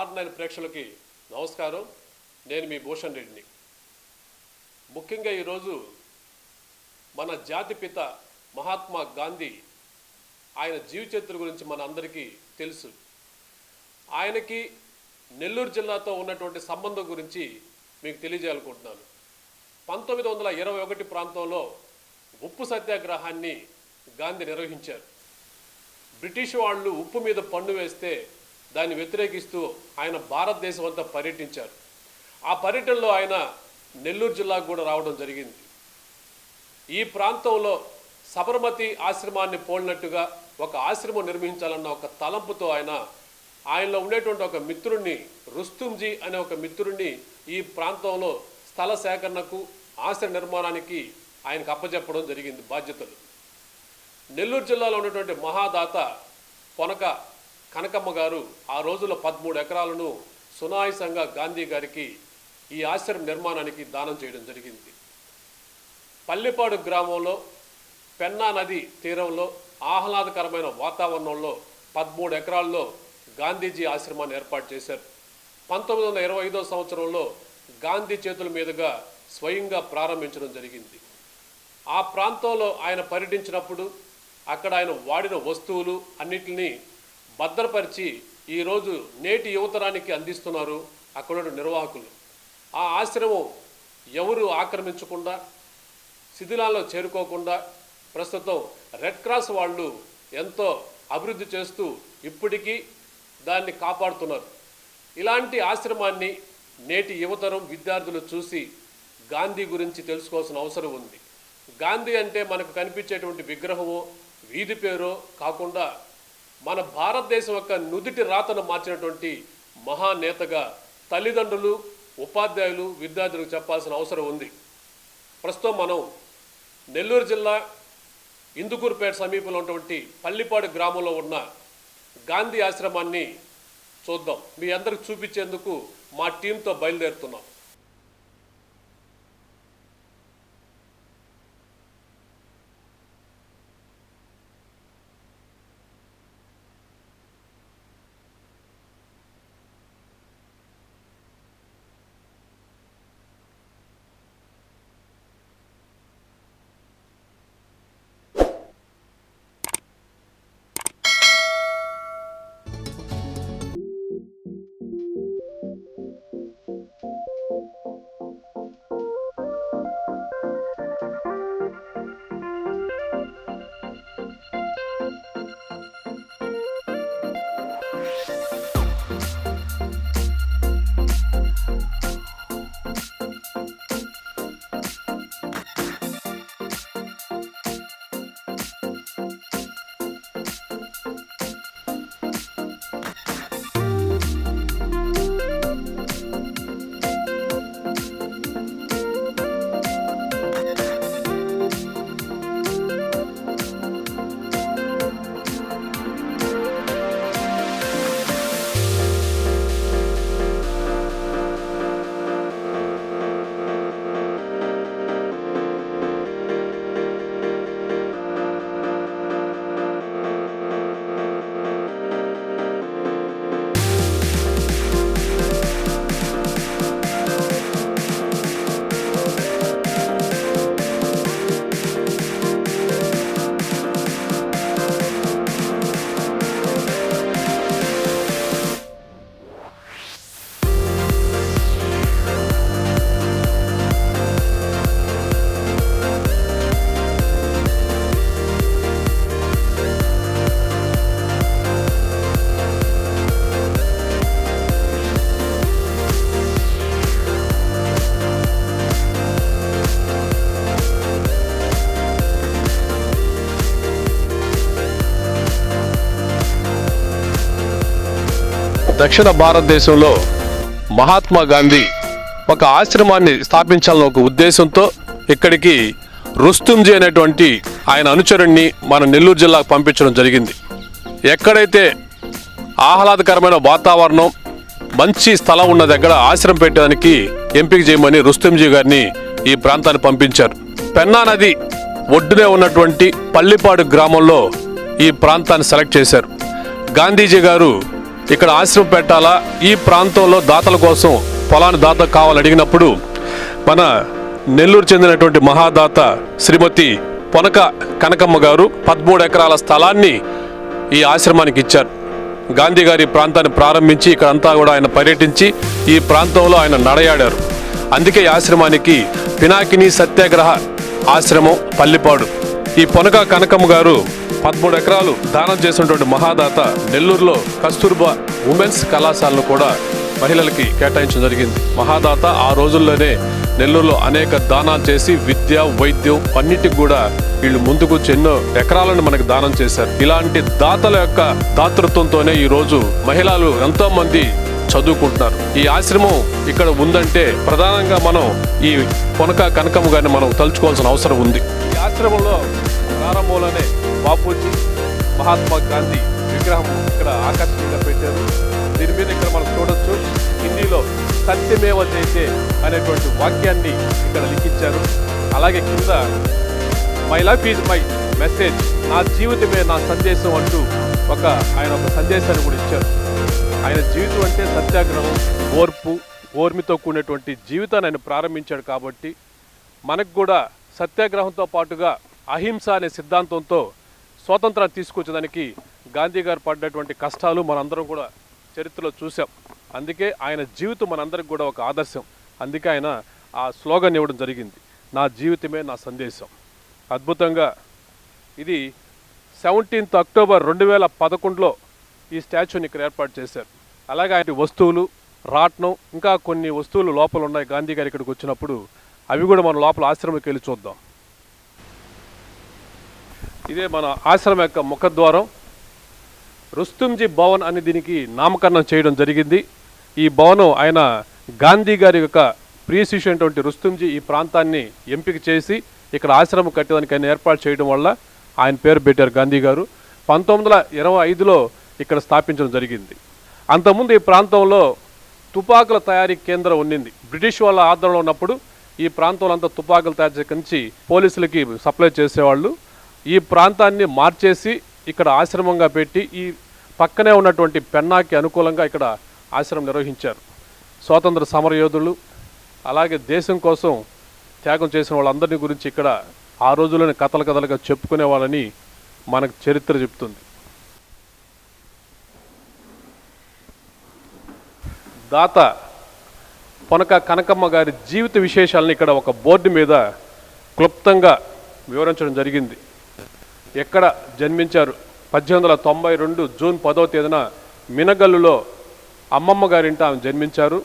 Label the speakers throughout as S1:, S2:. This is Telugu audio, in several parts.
S1: R9 ప్రేక్షకులకి నమస్కారం. నేను మీ భూషణ్ రెడ్డిని. ముఖ్యంగా ఈరోజు మన జాతిపిత మహాత్మా గాంధీ ఆయన జీవిత చరిత్ర గురించి మన అందరికీ తెలుసు. ఆయనకి నెల్లూరు జిల్లాతో ఉన్నటువంటి సంబంధం గురించి మీకు తెలియజేయాలనుకుంటున్నాను. 1921 ప్రాంతంలో ఉప్పు సత్యాగ్రహాన్ని గాంధీ నిర్వహించారు. బ్రిటిష్ వాళ్ళు ఉప్పు మీద పన్ను వేస్తే దాన్ని వ్యతిరేకిస్తూ ఆయన భారతదేశం అంతా పర్యటించారు. ఆ పర్యటనలో ఆయన నెల్లూరు జిల్లాకు కూడా రావడం జరిగింది. ఈ ప్రాంతంలో సబర్మతి ఆశ్రమాన్ని పోలినట్టుగా ఒక ఆశ్రమం నిర్మించాలన్న ఒక తలంపుతో ఆయనలో ఉండేటువంటి ఒక మిత్రుడిని, రుస్తుంజీ అనే ఒక మిత్రుడిని ఈ ప్రాంతంలో స్థల సేకరణకు, ఆశ్రమ నిర్మాణానికి ఆయనకు అప్పచెప్పడం జరిగింది బాధ్యతలు. నెల్లూరు జిల్లాలో ఉన్నటువంటి మహాదాత పొనక కనకమ్మ గారు ఆ రోజుల్లో 13 ఎకరాలను సునాయాసంగా గాంధీ గారికి ఈ ఆశ్రమ నిర్మాణానికి దానం చేయడం జరిగింది. పల్లెపాడు గ్రామంలో పెన్నా నది తీరంలో ఆహ్లాదకరమైన వాతావరణంలో 13 ఎకరాల్లో గాంధీజీ ఆశ్రమాన్ని ఏర్పాటు చేశారు. 1925వ సంవత్సరంలో గాంధీ చేతుల మీదుగా స్వయంగా ప్రారంభించడం జరిగింది. ఆ ప్రాంతంలో ఆయన పర్యటించినప్పుడు అక్కడ ఆయన వాడిన వస్తువులు అన్నిటినీ భద్రపరిచి ఈరోజు నేటి యువతరానికి అందిస్తున్నారు అక్కడ నిర్వాహకులు. ఆ ఆశ్రమం ఎవరు ఆక్రమించకుండా, శిథిలాల్లో చేరుకోకుండా ప్రస్తుతం రెడ్ క్రాస్ వాళ్ళు ఎంతో అభివృద్ధి చేస్తూ ఇప్పటికీ దాన్ని కాపాడుతున్నారు. ఇలాంటి ఆశ్రమాన్ని నేటి యువతరం విద్యార్థులు చూసి గాంధీ గురించి తెలుసుకోవాల్సిన అవసరం ఉంది. గాంధీ అంటే మనకు కనిపించేటువంటి విగ్రహమో వీధి పేరో కాకుండా మన భారతదేశం యొక్క నుదిటి రాతను మార్చినటువంటి మహానేతగా తల్లిదండ్రులు, ఉపాధ్యాయులు, విద్యార్థులకు చెప్పాల్సిన అవసరం ఉంది. ప్రస్తుతం మనం నెల్లూరు జిల్లా ఇందుకూరుపేట సమీపంలో ఉన్నటువంటి పల్లిపాడు గ్రామంలో ఉన్న గాంధీ ఆశ్రమాన్ని చూద్దాం. మీ అందరికి చూపించేందుకు మా టీంతో బయలుదేరుతున్నాం. దక్షిణ భారతదేశంలో మహాత్మా గాంధీ ఒక ఆశ్రమాన్ని స్థాపించాలన్న ఒక ఉద్దేశంతో ఇక్కడికి రుస్తుంజీ అనేటువంటి ఆయన అనుచరుణ్ణి మన నెల్లూరు జిల్లాకు పంపించడం జరిగింది. ఎక్కడైతే ఆహ్లాదకరమైన వాతావరణం, మంచి స్థలం ఉన్న దగ్గర ఆశ్రమం పెట్టడానికి ఎంపిక చేయమని రుస్తుంజీ గారిని ఈ ప్రాంతాన్ని పంపించారు. పెన్నా నది ఒడ్డునే ఉన్నటువంటి పల్లిపాడు గ్రామంలో ఈ ప్రాంతాన్ని సెలెక్ట్ చేశారు. గాంధీజీ గారు ఇక్కడ ఆశ్రమం పెట్టాలా, ఈ ప్రాంతంలో దాతల కోసం పొలాన్ని దాత కావాలని అడిగినప్పుడు మన నెల్లూరు చెందినటువంటి మహాదాత శ్రీమతి పొనక కనకమ్మ గారు 13 ఎకరాల స్థలాన్ని ఈ ఆశ్రమానికి ఇచ్చారు. గాంధీ గారి ప్రాంతాన్ని ప్రారంభించి ఇక్కడంతా కూడా ఆయన పర్యటించి ఈ ప్రాంతంలో ఆయన నడయాడారు. అందుకే ఈ ఆశ్రమానికి పినాకిని సత్యాగ్రహ ఆశ్రమం పల్లిపాడు. ఈ పొనక కనకమ్మ గారు 13 ఎకరాలు దానం చేసినటువంటి మహాదాత నెల్లూరులో కస్తూర్బా ఉమెన్స్ కళాశాలను కూడా మహిళలకి కేటాయించడం జరిగింది. మహాదాత ఆ రోజుల్లోనే నెల్లూరులో అనేక దానాలు చేసి విద్య, వైద్యం అన్నిటికి కూడా వీళ్ళు ముందుకు ఎన్నో ఎకరాలను మనకు దానం చేశారు. ఇలాంటి దాతల యొక్క దాతృత్వంతోనే ఈరోజు మహిళలు ఎంతో మంది చదువుకుంటున్నారు. ఈ ఆశ్రమం ఇక్కడ ఉందంటే ప్రధానంగా మనం ఈ పొనక కనకమ్మ గారిని మనం తలుచుకోవాల్సిన అవసరం ఉంది. ఈ ఆశ్రమంలో ప్రారంభంలోనే బాపూజీ, మహాత్మా గాంధీ విగ్రహం ఇక్కడ ఆకర్షణీయంగా పెట్టారు. దీని మీద ఇక్కడ మనం చూడొచ్చు, హిందీలో సత్యమేవ జయతే అనేటువంటి వాక్యాన్ని ఇక్కడ లిఖించారు. అలాగే కింద my life is my message, నా జీవితమే నా సందేశం అంటూ ఆయన ఒక సందేశాన్ని కూడా ఇచ్చారు. ఆయన జీవితం అంటే సత్యాగ్రహం, ఓర్మితో కూడినటువంటి జీవితాన్ని ఆయన ప్రారంభించాడు. కాబట్టి మనకు కూడా సత్యాగ్రహంతో పాటుగా అహింస అనే సిద్ధాంతంతో స్వాతంత్రాన్ని తీసుకొచ్చేదానికి గాంధీ గారు పడ్డటువంటి కష్టాలు మనందరం కూడా చరిత్రలో చూసాం. అందుకే ఆయన జీవితం మనందరికి కూడా ఒక ఆదర్శం. అందుకే ఆయన ఆ స్లోగన్ ఇవ్వడం జరిగింది, నా జీవితమే నా సందేశం. అద్భుతంగా ఇది 17th అక్టోబర్ 2011లో ఈ స్టాచ్యూని ఇక్కడ ఏర్పాటు చేశారు. అలాగే ఆయన వస్తువులు, రాట్నం, ఇంకా కొన్ని వస్తువులు లోపల ఉన్నాయి. గాంధీ గారు ఇక్కడికి వచ్చినప్పుడు అవి కూడా మన లోపల ఆశ్రమంకి వెళ్ళి చూద్దాం. ఇదే మన ఆశ్రమం యొక్క ముఖద్వారం. రుస్తుంజీ భవన్ అని దీనికి నామకరణం చేయడం జరిగింది. ఈ భవనం ఆయన గాంధీ గారి యొక్క ప్రియ శిష్యు అయినటువంటి రుస్తుంజీ ఈ ప్రాంతాన్ని ఎంపిక చేసి ఇక్కడ ఆశ్రమం కట్టడానికి ఆయన ఏర్పాటు చేయడం వల్ల ఆయన పేరు పెట్టారు గాంధీ గారు. 1925లో ఇక్కడ స్థాపించడం జరిగింది. అంతకుముందు ఈ ప్రాంతంలో తుపాకుల తయారీ కేంద్రం ఉండింది. బ్రిటిష్ వాళ్ళ ఆధ్వర్యంలో ఉన్నప్పుడు ఈ ప్రాంతంలో అంతా తుపాకులు తయారు చేసి పోలీసులకి సప్లై చేసేవాళ్ళు. ఈ ప్రాంతాన్ని మార్చేసి ఇక్కడ ఆశ్రమంగా పెట్టి ఈ పక్కనే ఉన్నటువంటి పెన్నాకి అనుకూలంగా ఇక్కడ ఆశ్రమం నిర్వహించారు. స్వాతంత్ర సమరయోధులు, అలాగే దేశం కోసం త్యాగం చేసిన వాళ్ళందరినీ గురించి ఇక్కడ ఆ రోజుల్లోనే కథలుగా చెప్పుకునే వాళ్ళని మనకు చరిత్ర చెప్తుంది. దాత పొనక కనకమ్మ గారి జీవిత విశేషాలను ఇక్కడ ఒక బోర్డు మీద క్లుప్తంగా వివరించడం జరిగింది. ఎక్కడ జన్మించారు? 1892 జూన్ 10వ తేదీన మినగల్లులో అమ్మమ్మ గారింట ఆమె జన్మించారు.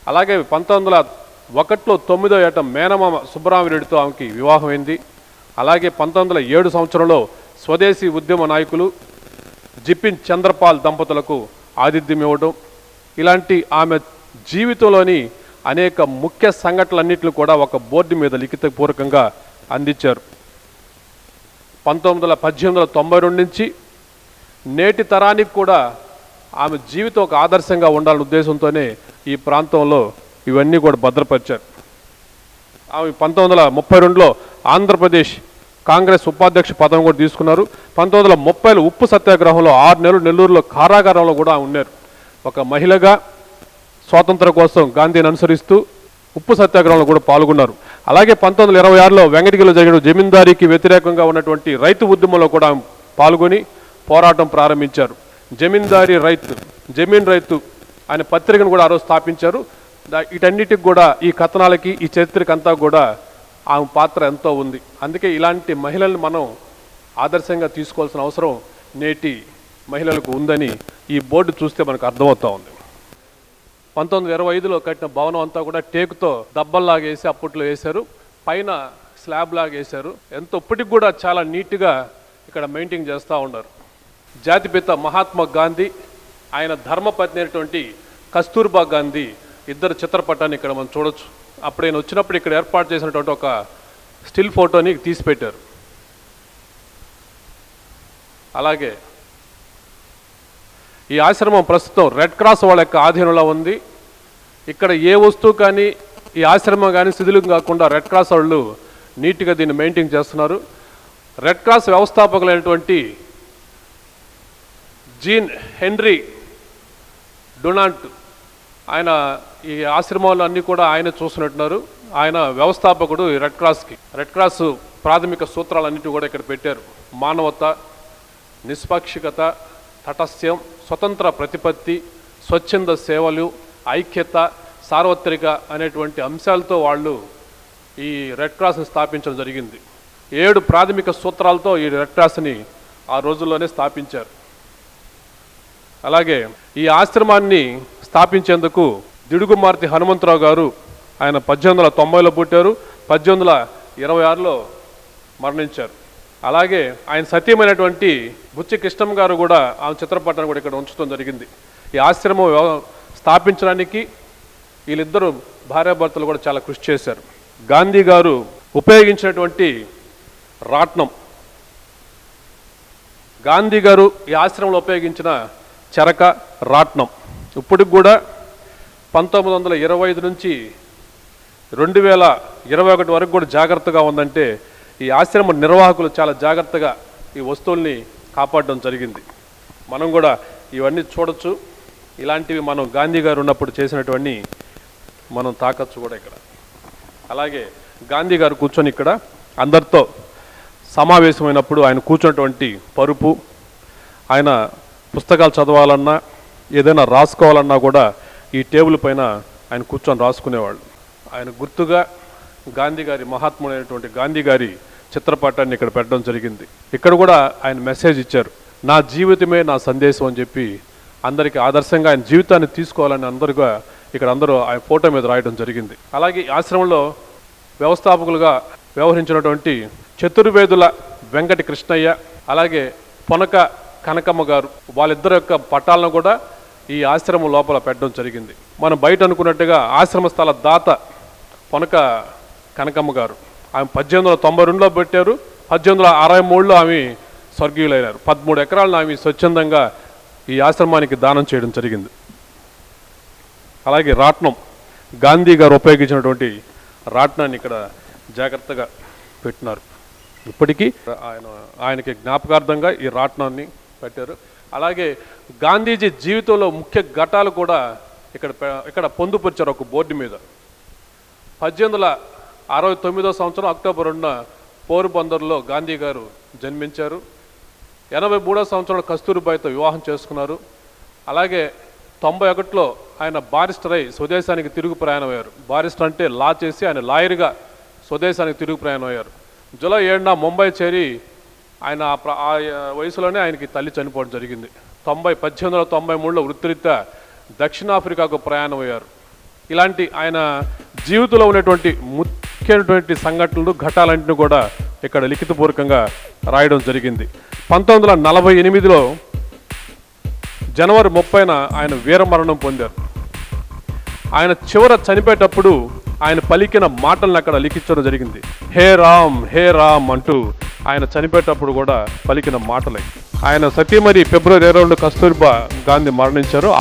S1: అలాగే 1901లో 9వ ఏట మేనమామ సుబ్బరామిరెడ్డితో ఆమెకి వివాహమైంది. అలాగే 1907 సంవత్సరంలో స్వదేశీ ఉద్యమ నాయకులు జిపిన్ చంద్రపాల్ దంపతులకు ఆతిథ్యం ఇవ్వడం, ఇలాంటి ఆమె జీవితంలోని అనేక ముఖ్య సంఘటనలన్నింటినీ కూడా ఒక బోర్డు మీద లిఖితపూర్వకంగా అందించారు. 1892 నుంచి నేటి తరానికి కూడా ఆమె జీవితం ఒక ఆదర్శంగా ఉండాలనే ఉద్దేశంతోనే ఈ ప్రాంతంలో ఇవన్నీ కూడా భద్రపరిచారు. ఆమె 1932లో ఆంధ్రప్రదేశ్ కాంగ్రెస్ ఉపాధ్యక్ష పదవి కూడా తీసుకున్నారు. 1930లో ఉప్పు సత్యాగ్రహంలో 6 నెలలు నెల్లూరులో కారాగారంలో కూడా ఉన్నారు. ఒక మహిళగా స్వాతంత్రం కోసం గాంధీని అనుసరిస్తూ ఉప్పు సత్యాగ్రహంలో కూడా పాల్గొన్నారు. అలాగే 1926లో వెంకటగిరిలో జరిగిన జమీందారీకి వ్యతిరేకంగా ఉన్నటువంటి రైతు ఉద్యమంలో కూడా పాల్గొని పోరాటం ప్రారంభించారు. జమీన్ రైతు అనే పత్రికను కూడా ఆ రోజు స్థాపించారు. వీటన్నిటికి కూడా ఈ కథనాలకి ఈ చరిత్రకంతా కూడా ఆమె పాత్ర ఎంతో ఉంది. అందుకే ఇలాంటి మహిళల్ని మనం ఆదర్శంగా తీసుకోవాల్సిన అవసరం నేటి మహిళలకు ఉందని ఈ బోర్డు చూస్తే మనకు అర్థమవుతా ఉంది. 1925లో కట్టిన భవనం అంతా కూడా టేకుతో దబ్బల్లాగా వేసి అప్పట్లో వేశారు. పైన స్లాబ్ లాగా వేశారు. ఎంతో ఇప్పటికి కూడా చాలా నీట్గా ఇక్కడ మెయింటైన్ చేస్తూ ఉన్నారు. జాతిపిత మహాత్మా గాంధీ, ఆయన ధర్మపత్ని అయినటువంటి కస్తూర్బా గాంధీ ఇద్దరు చిత్రపటాన్ని ఇక్కడ మనం చూడొచ్చు. అప్పుడు ఆయన వచ్చినప్పుడు ఇక్కడ ఏర్పాటు చేసినటువంటి ఒక స్టిల్ ఫోటోని తీసి పెట్టారు. అలాగే ఈ ఆశ్రమం ప్రస్తుతం రెడ్ క్రాస్ వాళ్ళ యొక్క ఆధీనంలో ఉంది. ఇక్కడ ఏ వస్తువు కానీ ఈ ఆశ్రమం కానీ శిథిలం కాకుండా రెడ్ క్రాస్ వాళ్ళు నీట్గా దీన్ని మెయింటైన్ చేస్తున్నారు. రెడ్ క్రాస్ వ్యవస్థాపకులైనటువంటి జీన్ హెన్రీ డొనాల్డ్ ఆయన ఈ ఆశ్రమాలు అన్నీ కూడా ఆయన చూస్తున్నట్టున్నారు. ఆయన వ్యవస్థాపకుడు ఈ రెడ్ క్రాస్ ప్రాథమిక సూత్రాలన్నిటి కూడా ఇక్కడ పెట్టారు. మానవత, నిష్పాక్షికత, తటస్థ్యం, స్వతంత్ర ప్రతిపత్తి, స్వచ్ఛంద సేవలు, ఐక్యత, సార్వత్రిక అనేటువంటి అంశాలతో వాళ్ళు ఈ రెడ్ క్రాస్ని స్థాపించడం జరిగింది. 7 ప్రాథమిక సూత్రాలతో ఈ రెడ్ క్రాస్ని ఆ రోజుల్లోనే స్థాపించారు. అలాగే ఈ ఆశ్రమాన్ని స్థాపించేందుకు దిడుగుమార్తి హనుమంతరావు గారు ఆయన 1890లో పుట్టారు, 1826లో మరణించారు. అలాగే ఆయన సతీమైనటువంటి బుచ్చి కృష్ణమ్మ గారు కూడా ఆమె చిత్రపటాన్ని కూడా ఇక్కడ ఉంచడం జరిగింది. ఈ ఆశ్రమం స్థాపించడానికి వీళ్ళిద్దరూ భార్యాభర్తలు కూడా చాలా కృషి చేశారు. గాంధీ గారు ఉపయోగించినటువంటి రాట్నం, గాంధీ గారు ఈ ఆశ్రమంలో ఉపయోగించిన చెరక రాట్నం ఇప్పటికి కూడా 1925 నుంచి 2021 వరకు కూడా జాగ్రత్తగా ఉందంటే ఈ ఆశ్రమ నిర్వాహకులు చాలా జాగ్రత్తగా ఈ వస్తువుల్ని కాపాడడం జరిగింది. మనం కూడా ఇవన్నీ చూడొచ్చు. ఇలాంటివి మనం గాంధీ గారు ఉన్నప్పుడు చేసినటువంటి మనం తాకచ్చు కూడా ఇక్కడ. అలాగే గాంధీ గారు కూర్చొని ఇక్కడ అందరితో సమావేశమైనప్పుడు ఆయన కూర్చున్నటువంటి పరుపు, ఆయన పుస్తకాలు చదవాలన్నా ఏదైనా రాసుకోవాలన్నా కూడా ఈ టేబుల్ పైన ఆయన కూర్చొని రాసుకునేవాళ్ళు. ఆయన గుర్తుగా గాంధీ గారి మహాత్ముడైనటువంటి గాంధీ గారి చిత్రపటాన్ని ఇక్కడ పెట్టడం జరిగింది. ఇక్కడ కూడా ఆయన మెసేజ్ ఇచ్చారు, నా జీవితమే నా సందేశం అని చెప్పి అందరికీ ఆదర్శంగా ఆయన జీవితాన్ని తీసుకోవాలని అందరుగా ఇక్కడ అందరూ ఆయన ఫోటో మీద రాయడం జరిగింది. అలాగే ఆశ్రమంలో వ్యవస్థాపకులుగా వ్యవహరించినటువంటి చతుర్వేదుల వెంకటి కృష్ణయ్య, అలాగే పొనక కనకమ్మ గారు, వాళ్ళిద్దరి యొక్క పటాలను కూడా ఈ ఆశ్రమం లోపల పెట్టడం జరిగింది. మనం బయట అనుకున్నట్టుగా ఆశ్రమ స్థల దాత పొనక కనకమ్మ గారు ఆమె 1892లో పెట్టారు, 1863లో ఆమె స్వర్గీయులైనారు. 13 ఎకరాలను ఆమె స్వచ్ఛందంగా ఈ ఆశ్రమానికి దానం చేయడం జరిగింది. అలాగే రాట్నం, గాంధీ గారు ఉపయోగించినటువంటి రాట్నాన్ని ఇక్కడ జాగ్రత్తగా పెట్టినారు. ఇప్పటికీ ఆయనకి జ్ఞాపకార్థంగా ఈ రాట్నాన్ని పెట్టారు. అలాగే గాంధీజీ జీవితంలో ముఖ్య ఘట్టాలు కూడా ఇక్కడ పొందుపరిచారు ఒక బోర్డు మీద. 1869వ సంవత్సరం అక్టోబర్ 2న పోరుబందర్లో గాంధీ గారు జన్మించారు. 83వ సంవత్సరంలో కస్తూరిబాయితో వివాహం చేసుకున్నారు. అలాగే 91లో ఆయన బారిస్టర్ అయి స్వదేశానికి తిరుగు ప్రయాణం అయ్యారు. బారిస్టర్ అంటే లా చేసి ఆయన లాయర్గా స్వదేశానికి తిరుగు ప్రయాణం అయ్యారు. జూలై 7న ముంబై చేరి ఆయన ఆ వయసులోనే ఆయనకి తల్లి చనిపోవడం జరిగింది. 1893లో వృత్తిరీత్యా దక్షిణాఫ్రికాకు ప్రయాణం అయ్యారు. ఇలాంటి ఆయన జీవితంలో ఉన్నటువంటి ముఖ్యమైనటువంటి సంఘటనలు, ఘట్టాలన్నింటినీ కూడా ఇక్కడ లిఖితపూర్వకంగా రాయడం జరిగింది. 1948లో జనవరి 30న ఆయన వీరమరణం పొందారు. ఆయన చనిపోయేటప్పుడు ఆయన పలికిన మాటలను అక్కడ లిఖించడం జరిగింది. హే రామ్ అంటూ ఆయన చనిపోయేటప్పుడు కూడా పలికిన మాటలే. ఆయన సతీమణి ఫిబ్రవరి 22 కస్తూర్బా గాంధీ మరణించారు.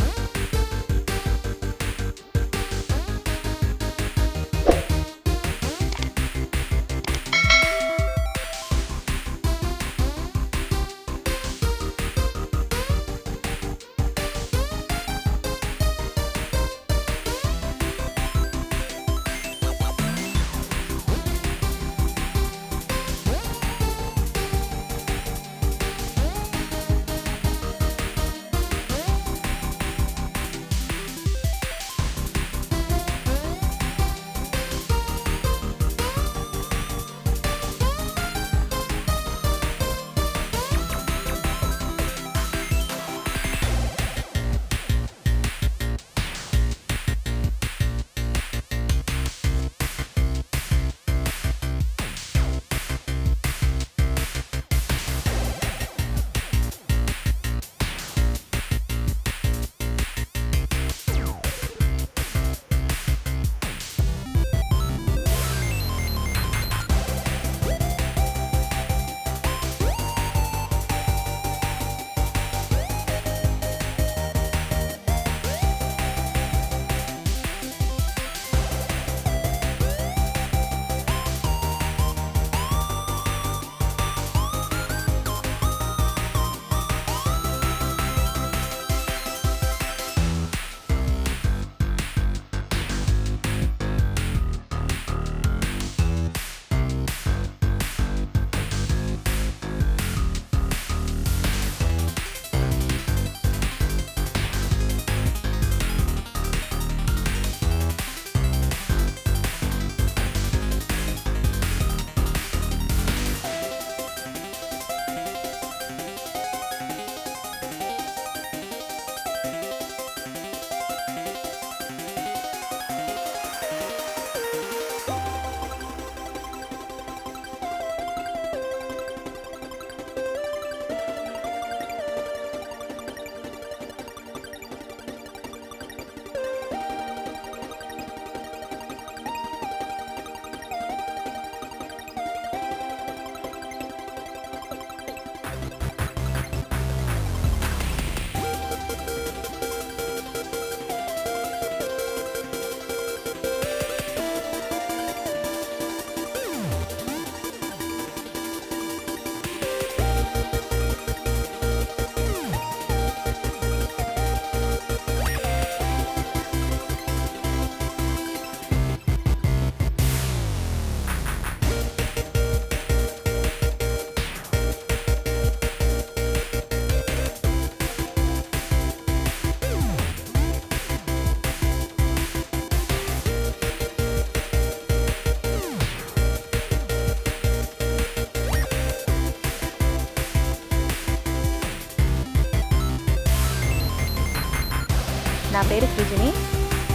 S2: పేరు సృజని.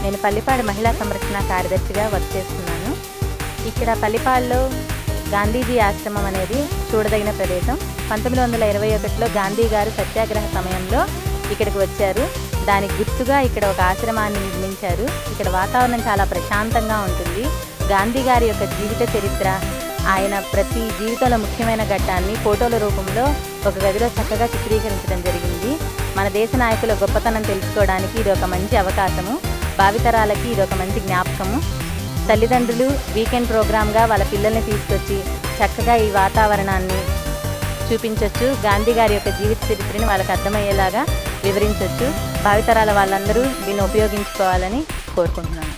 S2: నేను పల్లిపాడు మహిళా సంరక్షణ కార్యదర్శిగా వర్క్ చేస్తున్నాను. ఇక్కడ పల్లిపాడులో గాంధీజీ ఆశ్రమం అనేది చూడదగిన ప్రదేశం. 1921లో గాంధీ గారు సత్యాగ్రహ సమయంలో ఇక్కడికి వచ్చారు. దానికి గుర్తుగా ఇక్కడ ఒక ఆశ్రమాన్ని నిర్మించారు. ఇక్కడ వాతావరణం చాలా ప్రశాంతంగా ఉంటుంది. గాంధీ గారి యొక్క జీవిత చరిత్ర, ఆయన ప్రతి జీవితంలో ముఖ్యమైన ఘట్టాన్ని ఫోటోల రూపంలో ఒక గదిలో చక్కగా చిత్రీకరించడం జరిగింది. మన దేశ నాయకుల గొప్పతనం తెలుసుకోవడానికి ఇది ఒక మంచి అవకాశము. భావితరాలకి ఇది ఒక మంచి జ్ఞాపకము. తల్లిదండ్రులు వీకెండ్ ప్రోగ్రామ్గా వాళ్ళ పిల్లల్ని తీసుకొచ్చి చక్కగా ఈ వాతావరణాన్ని చూపించవచ్చు. గాంధీ గారి యొక్క జీవిత చరిత్రని వాళ్ళకి అర్థమయ్యేలాగా వివరించవచ్చు. భావితరాల వాళ్ళందరూ దీన్ని ఉపయోగించుకోవాలని కోరుకుంటున్నాను.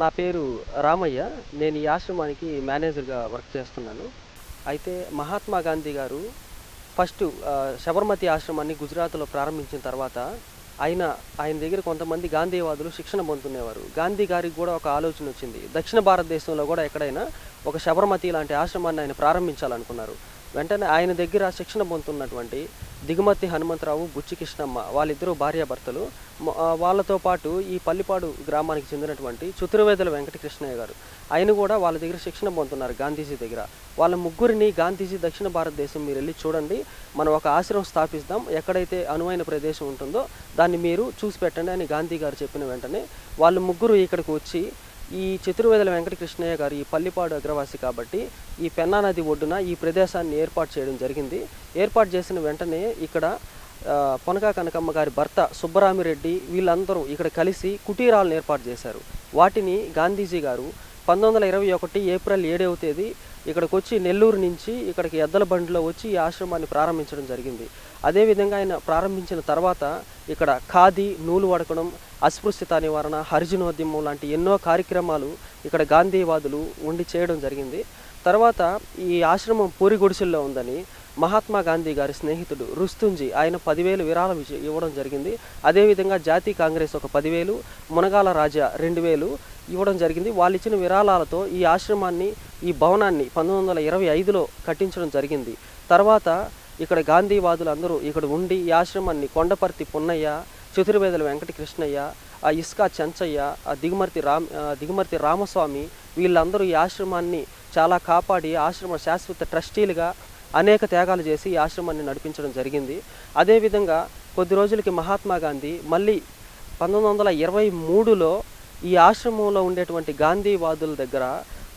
S3: నా పేరు రామయ్య. నేను ఈ ఆశ్రమానికి మేనేజర్గా వర్క్ చేస్తున్నాను. అయితే మహాత్మా గాంధీ గారు ఫస్ట్ శబర్మతి ఆశ్రమాన్ని గుజరాత్లో ప్రారంభించిన తర్వాత ఆయన దగ్గర కొంతమంది గాంధీవాదులు శిక్షణ పొందుతునేవారు. గాంధీ గారికి కూడా ఒక ఆలోచన వచ్చింది, దక్షిణ భారతదేశంలో కూడా ఎక్కడైనా ఒక శబర్మతి లాంటి ఆశ్రమాన్ని ఆయన ప్రారంభించాలనుకున్నారు. వెంటనే ఆయన దగ్గర శిక్షణ పొందుతున్నటువంటి దిగుమతి హనుమంతరావు, బుచ్చి కృష్ణమ్మ వాళ్ళిద్దరూ భార్యాభర్తలు, వాళ్ళతో పాటు ఈ పల్లిపాడు గ్రామానికి చెందినటువంటి చతుర్వేదుల వెంకటకృష్ణయ్య గారు, ఆయన కూడా వాళ్ళ దగ్గర శిక్షణ పొందుతున్నారు గాంధీజీ దగ్గర. వాళ్ళ ముగ్గురిని గాంధీజీ దక్షిణ భారతదేశం మీరు వెళ్ళి చూడండి, మనం ఒక ఆశ్రమం స్థాపిస్తాం, ఎక్కడైతే అనువైన ప్రదేశం ఉంటుందో దాన్ని మీరు చూసి పెట్టండి అని గాంధీ గారు చెప్పిన వెంటనే వాళ్ళు ముగ్గురు ఇక్కడికి వచ్చి, ఈ చతుర్వేదుల వెంకటకృష్ణయ్య గారు ఈ పల్లిపాడు అగ్రవాసి కాబట్టి ఈ పెన్నా నది ఒడ్డున ఈ ప్రదేశాన్ని ఏర్పాటు చేయడం జరిగింది. ఏర్పాటు చేసిన వెంటనే ఇక్కడ పొనకా కనకమ్మ గారి భర్త సుబ్బరామిరెడ్డి వీళ్ళందరూ ఇక్కడ కలిసి కుటీరాలను ఏర్పాటు చేశారు. వాటిని గాంధీజీ గారు 1921 ఏప్రిల్ 7వ తేదీ ఇక్కడికి వచ్చి నెల్లూరు నుంచి ఇక్కడికి ఎద్దల బండిలో వచ్చి ఈ ఆశ్రమాన్ని ప్రారంభించడం జరిగింది. అదేవిధంగా ఆయన ప్రారంభించిన తర్వాత ఇక్కడ ఖాదీ, నూలు వడకడం, అస్పృశ్యత నివారణ, హరిజనోద్యమం లాంటి ఎన్నో కార్యక్రమాలు ఇక్కడ గాంధీవాదులు ఉండి చేయడం జరిగింది. తర్వాత ఈ ఆశ్రమం పూరి గుడిసెల్లో ఉందని మహాత్మా గాంధీ గారి స్నేహితుడు రుస్తుంజీ ఆయన 10,000 విరాళం ఇవ్వడం జరిగింది. అదేవిధంగా జాతీయ కాంగ్రెస్ ఒక 10,000, మునగాల రాజా 2,000 ఇవ్వడం జరిగింది. వాళ్ళు ఇచ్చిన విరాళాలతో ఈ ఆశ్రమాన్ని, ఈ భవనాన్ని 1925లో కట్టించడం జరిగింది. తర్వాత ఇక్కడ గాంధీవాదులు అందరూ ఇక్కడ ఉండి ఈ ఆశ్రమాన్ని కొండపర్తి పున్నయ్య, చతుర్వేదుల వెంకటకృష్ణయ్య, ఆ ఇస్కా చెంచయ్య, ఆ దిగుమర్తి రామస్వామి వీళ్ళందరూ ఈ ఆశ్రమాన్ని చాలా కాపాడి ఆశ్రమ శాశ్వత ట్రస్టీలుగా అనేక త్యాగాలు చేసి ఈ ఆశ్రమాన్ని నడిపించడం జరిగింది. అదేవిధంగా కొద్ది రోజులకి మహాత్మా గాంధీ మళ్ళీ 1923లో ఈ ఆశ్రమంలో ఉండేటువంటి గాంధీవాదుల దగ్గర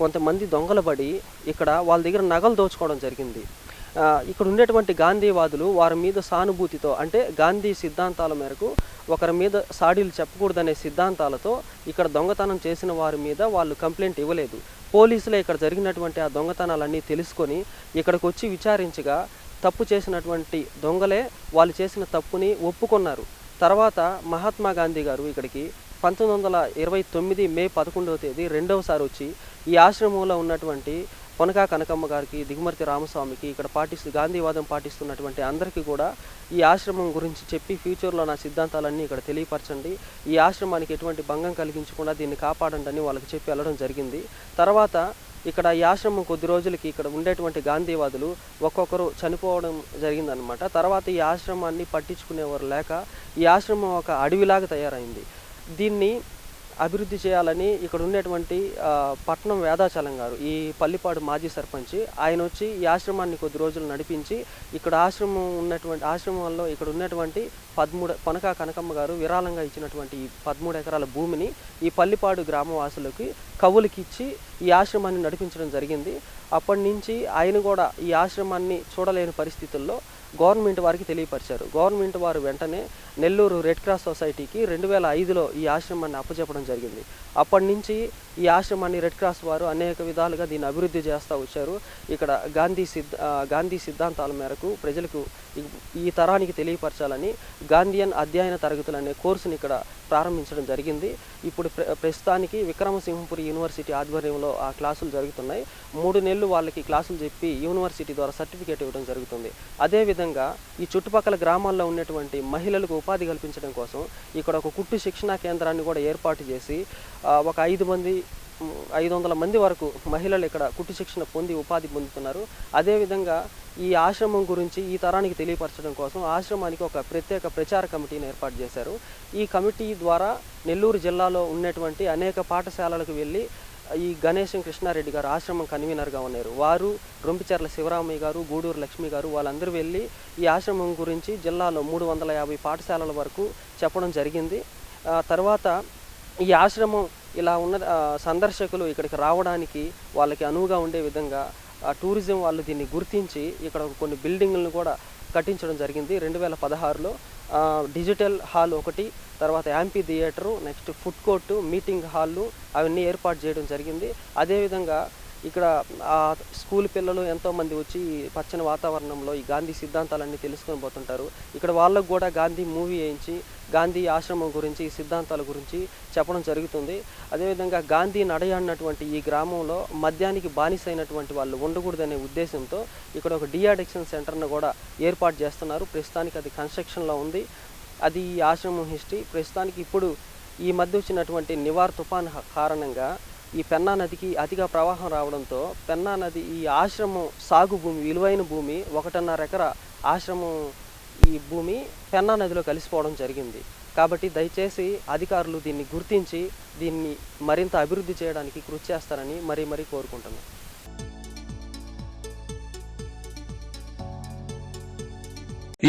S3: కొంతమంది దొంగలబడి ఇక్కడ వాళ్ళ దగ్గర నగలు దోచుకోవడం జరిగింది. ఇక్కడ ఉండేటువంటి గాంధీవాదులు వారి మీద సానుభూతితో, అంటే గాంధీ సిద్ధాంతాల మేరకు ఒకరి మీద సాడీలు చెప్పకూడదనే సిద్ధాంతాలతో ఇక్కడ దొంగతనం చేసిన వారి మీద వాళ్ళు కంప్లైంట్ ఇవ్వలేదు. పోలీసులే ఇక్కడ జరిగినటువంటి ఆ దొంగతనాలన్నీ తెలుసుకొని ఇక్కడికి వచ్చి విచారించగా తప్పు చేసినటువంటి దొంగలే వాళ్ళు చేసిన తప్పుని ఒప్పుకున్నారు. తర్వాత మహాత్మా గాంధీ గారు ఇక్కడికి 1929 మే 11వ తేదీ రెండవసారి వచ్చి ఈ ఆశ్రమంలో ఉన్నటువంటి పొనకా కనకమ్మ గారికి, దిగుమర్తి రామస్వామికి, ఇక్కడ గాంధీవాదం పాటిస్తున్నటువంటి అందరికీ కూడా ఈ ఆశ్రమం గురించి చెప్పి ఫ్యూచర్లో నా సిద్ధాంతాలన్నీ ఇక్కడ తెలియపరచండి, ఈ ఆశ్రమానికి ఎటువంటి భంగం కలిగించకుండా దీన్ని కాపాడండి అని వాళ్ళకి చెప్పి వెళ్ళడం జరిగింది. తర్వాత ఇక్కడ ఈ ఆశ్రమం కొద్ది రోజులకి ఇక్కడ ఉండేటువంటి గాంధీవాదులు ఒక్కొక్కరు చనిపోవడం జరిగిందనమాట. తర్వాత ఈ ఆశ్రమాన్ని పట్టించుకునేవారు లేక ఈ ఆశ్రమం ఒక అడవిలాగా తయారైంది. దీన్ని అభివృద్ధి చేయాలని ఇక్కడ ఉండేటువంటి పట్నం వేదాచలం గారు, ఈ పల్లిపాడు మాజీ సర్పంచ్, ఆయన వచ్చి ఈ ఆశ్రమాన్ని కొద్ది రోజులు నడిపించి ఇక్కడ ఆశ్రమంలో ఇక్కడ ఉన్నటువంటి 13 పొనకా కనకమ్మ గారు విరాళంగా ఇచ్చినటువంటి ఈ 13 ఎకరాల భూమిని ఈ పల్లిపాడు గ్రామవాసులకి కవులకి ఇచ్చి ఈ ఆశ్రమాన్ని నడిపించడం జరిగింది. అప్పటి నుంచి ఆయన కూడా ఈ ఆశ్రమాన్ని చూడలేని పరిస్థితుల్లో గవర్నమెంట్ వారికి తెలియపరిచారు. గవర్నమెంట్ వారు వెంటనే నెల్లూరు రెడ్ క్రాస్ సొసైటీకి 2005లో ఈ ఆశ్రమాన్ని అప్పచెప్పడం జరిగింది. అప్పటి నుంచి ఈ ఆశ్రమాన్ని రెడ్ క్రాస్ వారు అనేక విధాలుగా దీన్ని అభివృద్ధి చేస్తూ వచ్చారు. ఇక్కడ గాంధీ సిద్ధాంతాల మేరకు ప్రజలకు ఈ తరానికి తెలియపరచాలని గాంధీయన్ అధ్యయన తరగతులు అనే కోర్సుని ఇక్కడ ప్రారంభించడం జరిగింది. ఇప్పుడు ప్రస్తుతానికి విక్రమసింహపురి యూనివర్సిటీ ఆధ్వర్యంలో ఆ క్లాసులు జరుగుతున్నాయి. 3 నెలలు వాళ్ళకి క్లాసులు చెప్పి యూనివర్సిటీ ద్వారా సర్టిఫికేట్ ఇవ్వడం జరుగుతుంది. అదేవిధంగా ఈ చుట్టుపక్కల గ్రామాల్లో ఉన్నటువంటి మహిళలకు ఉపాధి కల్పించడం కోసం ఇక్కడ ఒక కుట్టు శిక్షణా కేంద్రాన్ని కూడా ఏర్పాటు చేసి ఒక 500 మంది వరకు మహిళలు ఇక్కడ కుట్టు శిక్షణ పొంది ఉపాధి పొందుతున్నారు. అదేవిధంగా ఈ ఆశ్రమం గురించి ఈ తరానికి తెలియపరచడం కోసం ఆశ్రమానికి ఒక ప్రత్యేక ప్రచార కమిటీని ఏర్పాటు చేశారు. ఈ కమిటీ ద్వారా నెల్లూరు జిల్లాలో ఉన్నటువంటి అనేక పాఠశాలలకు వెళ్ళి ఈ గణేశం కృష్ణారెడ్డి గారు ఆశ్రమం కన్వీనర్గా ఉన్నారు. వారు, రొంపిచెర్ల శివరామయ్య గారు, గూడూరు లక్ష్మి గారు వాళ్ళందరూ వెళ్ళి ఈ ఆశ్రమం గురించి జిల్లాలో 350 పాఠశాలల వరకు చెప్పడం జరిగింది. తర్వాత ఈ ఆశ్రమం ఇలా ఉన్న సందర్శకులు ఇక్కడికి రావడానికి వాళ్ళకి అనువుగా ఉండే విధంగా టూరిజం వాళ్ళు దీన్ని గుర్తించి ఇక్కడ కొన్ని బిల్డింగులను కూడా కట్టించడం జరిగింది. 2016లో డిజిటల్ హాల్ ఒకటి, తర్వాత amphitheatre, next food court, meeting హాళ్ళు అవన్నీ ఏర్పాటు చేయడం జరిగింది. అదేవిధంగా ఇక్కడ ఆ స్కూల్ పిల్లలు ఎంతోమంది వచ్చి పచ్చని వాతావరణంలో ఈ గాంధీ సిద్ధాంతాలన్నీ తెలుసుకొని పోతుంటారు. ఇక్కడ వాళ్ళకు కూడా గాంధీ మూవీ వేయించి గాంధీ ఆశ్రమం గురించి ఈ సిద్ధాంతాల గురించి చెప్పడం జరుగుతుంది. అదేవిధంగా గాంధీ నడయాడినటువంటి ఈ గ్రామంలో మద్యానికి బానిసైనటువంటి వాళ్ళు ఉండకూడదనే ఉద్దేశంతో ఇక్కడ ఒక డీఅడిక్షన్ సెంటర్ను కూడా ఏర్పాటు చేస్తున్నారు. ప్రస్తుతానికి అది కన్స్ట్రక్షన్లో ఉంది. అది ఈ ఆశ్రమం హిస్టరీ. ప్రస్తుతానికి ఇప్పుడు ఈ మధ్య వచ్చినటువంటి నివార్ తుఫాన్ కారణంగా ఈ పెన్నా నదికి అతిగా ప్రవాహం రావడంతో పెన్నా నది ఈ ఆశ్రమం సాగు భూమి, విలువైన భూమి 1.5 ఎకరా ఆశ్రమం ఈ భూమి పెన్నా నదిలో కలిసిపోవడం జరిగింది. కాబట్టి దయచేసి అధికారులు దీన్ని గుర్తించి దీన్ని మరింత అభివృద్ధి చేయడానికి కృషి చేస్తారని మరీ కోరుకుంటున్నాను.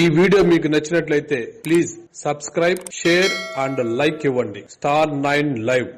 S1: ఈ వీడియో మీకు నచ్చినట్లయితే please subscribe, share and like ఇవ్వండి. Star9 Live.